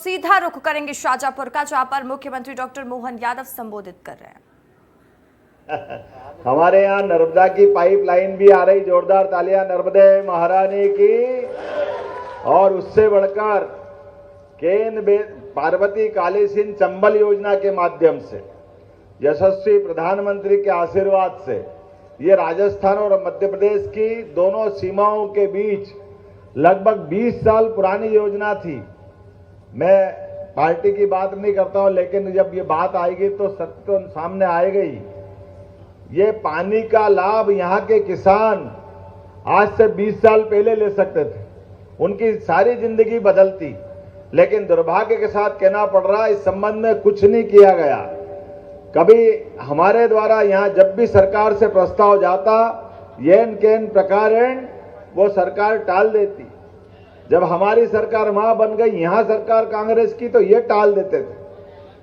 सीधा रुख करेंगे शाजापुर का, जहां पर मुख्यमंत्री डॉक्टर मोहन यादव संबोधित कर रहे हैं। हमारे यहाँ नर्मदा की पाइपलाइन भी आ रही, जोरदार तालियां नर्मदे महारानी की। और उससे बढ़कर पार्वती काली सिंध चंबल योजना के माध्यम से यशस्वी प्रधानमंत्री के आशीर्वाद से ये राजस्थान और मध्य प्रदेश की दोनों सीमाओं के बीच लगभग 20 साल पुरानी योजना थी। मैं पार्टी की बात नहीं करता हूं, लेकिन जब ये बात आएगी तो सत्य तो सामने आएगा ही। ये पानी का लाभ यहाँ के किसान आज से 20 साल पहले ले सकते थे, उनकी सारी जिंदगी बदलती। लेकिन दुर्भाग्य के साथ कहना पड़ रहा है, इस संबंध में कुछ नहीं किया गया। कभी हमारे द्वारा यहाँ जब भी सरकार से प्रस्ताव जाता, येन केन प्रकारेण वो सरकार टाल देती। जब हमारी सरकार वहां बन गई, यहाँ सरकार कांग्रेस की, तो ये टाल देते थे।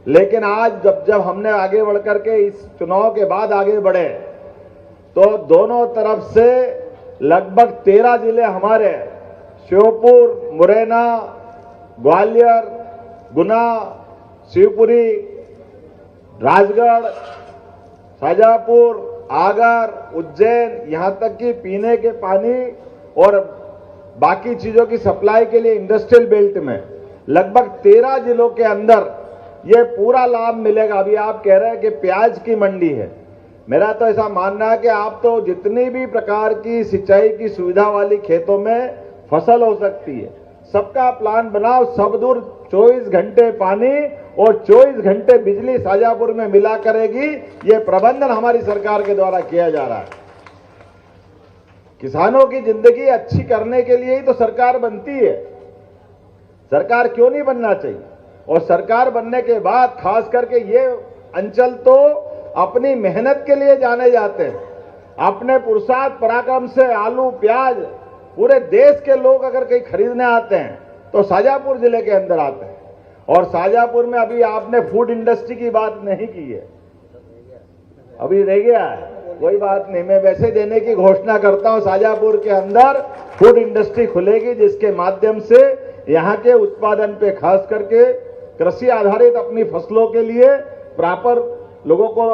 लेकिन आज जब हमने आगे बढ़ करके इस चुनाव के बाद आगे बढ़े, तो दोनों तरफ से लगभग 13 जिले हमारे, श्योपुर, मुरैना, ग्वालियर, गुना, शिवपुरी, राजगढ़, शाजापुर, आगर, उज्जैन, यहां तक कि पीने के पानी और बाकी चीजों की सप्लाई के लिए इंडस्ट्रियल बेल्ट में लगभग 13 जिलों के अंदर ये पूरा लाभ मिलेगा। अभी आप कह रहे हैं कि प्याज की मंडी है, मेरा तो ऐसा मानना है कि आप तो जितनी भी प्रकार की सिंचाई की सुविधा वाली खेतों में फसल हो सकती है, सबका प्लान बनाओ, सब दूर 24 घंटे पानी और 24 घंटे बिजली शाजापुर में मिला करेगी। ये प्रबंधन हमारी सरकार के द्वारा किया जा रहा है। किसानों की जिंदगी अच्छी करने के लिए ही तो सरकार बनती है। सरकार क्यों नहीं बनना चाहिए? और सरकार बनने के बाद खास करके ये अंचल तो अपनी मेहनत के लिए जाने जाते हैं। अपने पुरुषार्थ पराक्रम से आलू प्याज पूरे देश के लोग अगर कहीं खरीदने आते हैं तो शाजापुर जिले के अंदर आते हैं। और शाजापुर में अभी आपने फूड इंडस्ट्री की बात नहीं की है, अभी रह गया है, कोई बात नहीं, मैं वैसे देने की घोषणा करता हूं। शाजापुर के अंदर फूड इंडस्ट्री खुलेगी, जिसके माध्यम से यहाँ के उत्पादन पे खास करके कृषि आधारित अपनी फसलों के लिए प्रॉपर लोगों को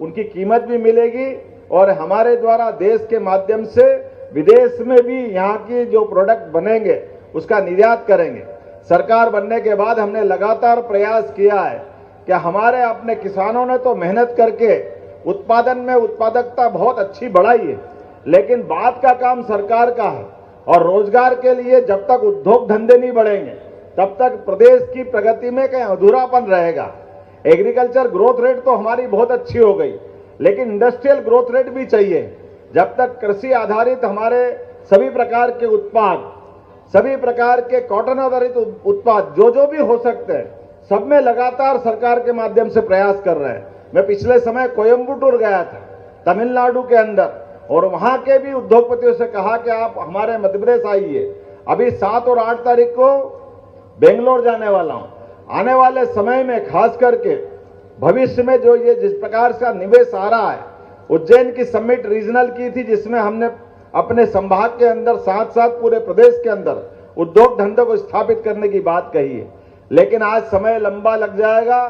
उनकी कीमत भी मिलेगी। और हमारे द्वारा देश के माध्यम से विदेश में भी यहाँ की जो प्रोडक्ट बनेंगे उसका निर्यात करेंगे। सरकार बनने के बाद हमने लगातार प्रयास किया है कि हमारे अपने किसानों ने तो मेहनत करके उत्पादन में उत्पादकता बहुत अच्छी बढ़ाई है, लेकिन बाद का काम सरकार का है। और रोजगार के लिए जब तक उद्योग धंधे नहीं बढ़ेंगे तब तक प्रदेश की प्रगति में कहीं अधूरापन रहेगा। एग्रीकल्चर ग्रोथ रेट तो हमारी बहुत अच्छी हो गई, लेकिन इंडस्ट्रियल ग्रोथ रेट भी चाहिए। जब तक कृषि आधारित हमारे सभी प्रकार के उत्पाद, सभी प्रकार के कॉटन आधारित उत्पाद जो भी हो सकते हैं, सब में लगातार सरकार के माध्यम से प्रयास कर रहे हैं। मैं पिछले समय कोयम्बटूर गया था तमिलनाडु के अंदर, और वहां के भी उद्योगपतियों से कहा कि आप हमारे मध्य प्रदेश आइए। अभी 7 और 8 तारीख को बेंगलोर जाने वाला हूं। आने वाले समय में खास करके भविष्य में जो ये जिस प्रकार का निवेश आ रहा है, उज्जैन की समिट रीजनल की थी, जिसमें हमने अपने संभाग के अंदर साथ साथ पूरे प्रदेश के अंदर उद्योग धंधों को स्थापित करने की बात कही है। लेकिन आज समय लंबा लग जाएगा,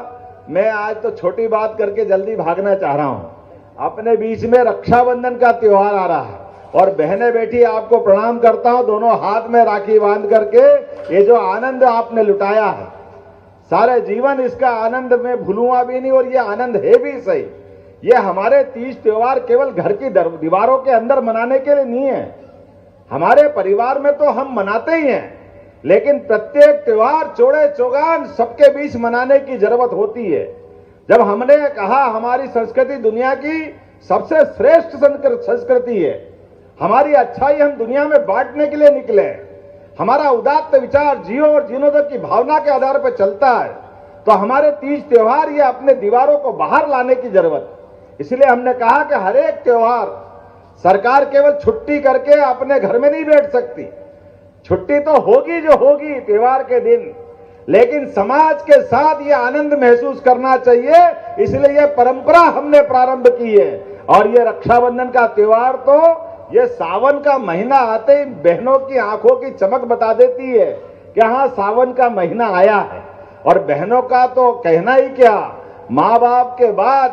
मैं आज तो छोटी बात करके जल्दी भागना चाह रहा हूं। अपने बीच में रक्षाबंधन का त्योहार आ रहा है, और बहनें बेटी आपको प्रणाम करता हूं, दोनों हाथ में राखी बांध करके ये जो आनंद आपने लुटाया है, सारे जीवन इसका आनंद में भूलूंगा भी नहीं। और ये आनंद है भी सही। ये हमारे तीज त्योहार केवल घर की दीवारों के अंदर मनाने के लिए नहीं है, हमारे परिवार में तो हम मनाते ही हैं, लेकिन प्रत्येक त्योहार चौड़े चौगान सबके बीच मनाने की जरूरत होती है। जब हमने कहा हमारी संस्कृति दुनिया की सबसे श्रेष्ठ संस्कृति है, हमारी अच्छाई हम दुनिया में बांटने के लिए निकले, हमारा उदात्त विचार जियो और जीर्णोद्धार की भावना के आधार पर चलता है, तो हमारे तीज त्योहार ये अपने दीवारों को बाहर लाने की जरूरत। इसलिए हमने कहा कि हर एक त्योहार सरकार केवल छुट्टी करके अपने घर में नहीं बैठ सकती, छुट्टी तो होगी जो होगी त्योहार के दिन, लेकिन समाज के साथ ये आनंद महसूस करना चाहिए। इसलिए ये परंपरा हमने प्रारंभ की है। और ये रक्षाबंधन का त्योहार तो ये सावन का महीना आते ही बहनों की आंखों की चमक बता देती है कि हाँ सावन का महीना आया है। और बहनों का तो कहना ही क्या, माँ बाप के बाद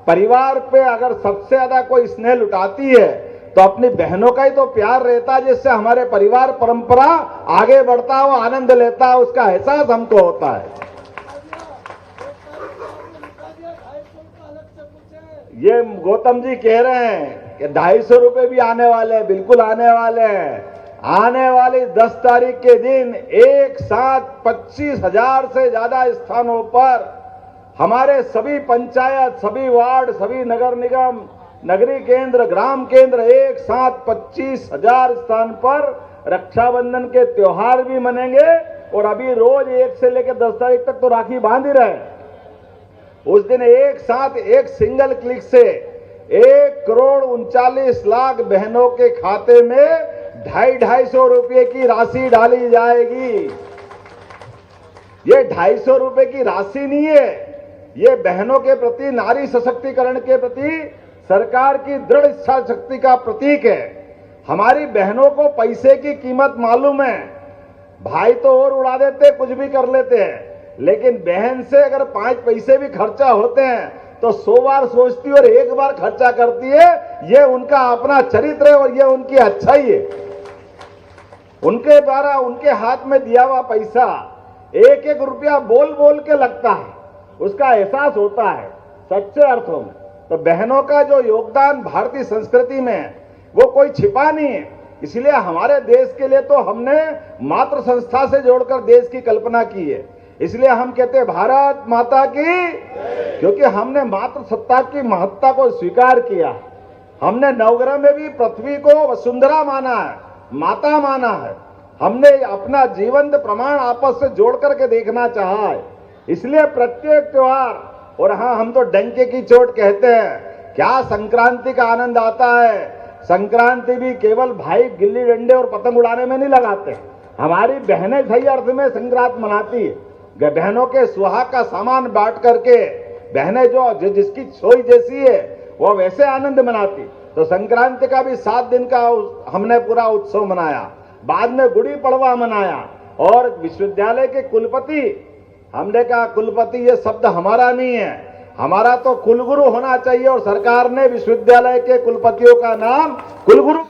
परिवार पे अगर सबसे ज्यादा कोई स्नेह लुटाती है तो अपनी बहनों का ही तो प्यार रहता है, जिससे हमारे परिवार परंपरा आगे बढ़ता है, वो आनंद लेता है, उसका एहसास हमको होता है। ये गौतम जी कह रहे हैं कि 250 रुपए भी आने वाले हैं, बिल्कुल आने वाले हैं। आने वाली 10 तारीख के दिन एक साथ 25,000 से ज्यादा स्थानों पर हमारे सभी पंचायत, सभी वार्ड, सभी नगर निगम, नगरीय केंद्र, ग्राम केंद्र एक साथ 25,000 स्थान पर रक्षाबंधन के त्योहार भी मनेंगे। और अभी रोज 1 से लेकर 10 तारीख तक तो राखी बांध ही रहे। उस दिन एक साथ एक सिंगल क्लिक से 1,39,00,000 बहनों के खाते में 250 रुपए की राशि डाली जाएगी। ये 250 रुपए की राशि नहीं है, ये बहनों के प्रति, नारी सशक्तिकरण के प्रति सरकार की दृढ़ इच्छा शक्ति का प्रतीक है। हमारी बहनों को पैसे की कीमत मालूम है। भाई तो और उड़ा देते, कुछ भी कर लेते हैं, लेकिन बहन से अगर 5 पैसे भी खर्चा होते हैं तो 100 बार सोचती है और 1 बार खर्चा करती है। ये उनका अपना चरित्र है और ये उनकी अच्छाई है। उनके द्वारा उनके हाथ में दिया हुआ पैसा 1-1 रुपया बोल बोल के लगता है, उसका एहसास होता है सच्चे अर्थों में। तो बहनों का जो योगदान भारतीय संस्कृति में है वो कोई छिपा नहीं है। इसलिए हमारे देश के लिए तो हमने मातृ संस्था से जोड़कर देश की कल्पना की है। इसलिए हम कहते हैं भारत माता की, क्योंकि हमने मातृ सत्ता की महत्ता को स्वीकार किया। हमने नवग्रह में भी पृथ्वी को वसुंधरा माना है, माता माना है। हमने अपना जीवंत प्रमाण आपस से जोड़ करके देखना चाहा है। इसलिए प्रत्येक त्योहार, और हाँ, हम तो डंके की चोट कहते हैं, क्या संक्रांति का आनंद आता है। संक्रांति भी केवल भाई गिल्ली डंडे और पतंग उड़ाने में नहीं लगाते। हमारी बहनें सही अर्थ में संक्रांत मनाती है। बहनों के सुहाग का सामान बांट करके बहनें जो जिसकी सोई जैसी है वो वैसे आनंद मनाती। तो संक्रांति का भी 7 दिन का हमने पूरा उत्सव मनाया। बाद में गुड़ी पड़वा मनाया। और विश्वविद्यालय के कुलपति, हमने कहा कुलपति ये शब्द हमारा नहीं है, हमारा तो कुलगुरु होना चाहिए। और सरकार ने विश्वविद्यालय के कुलपतियों का नाम कुलगुरु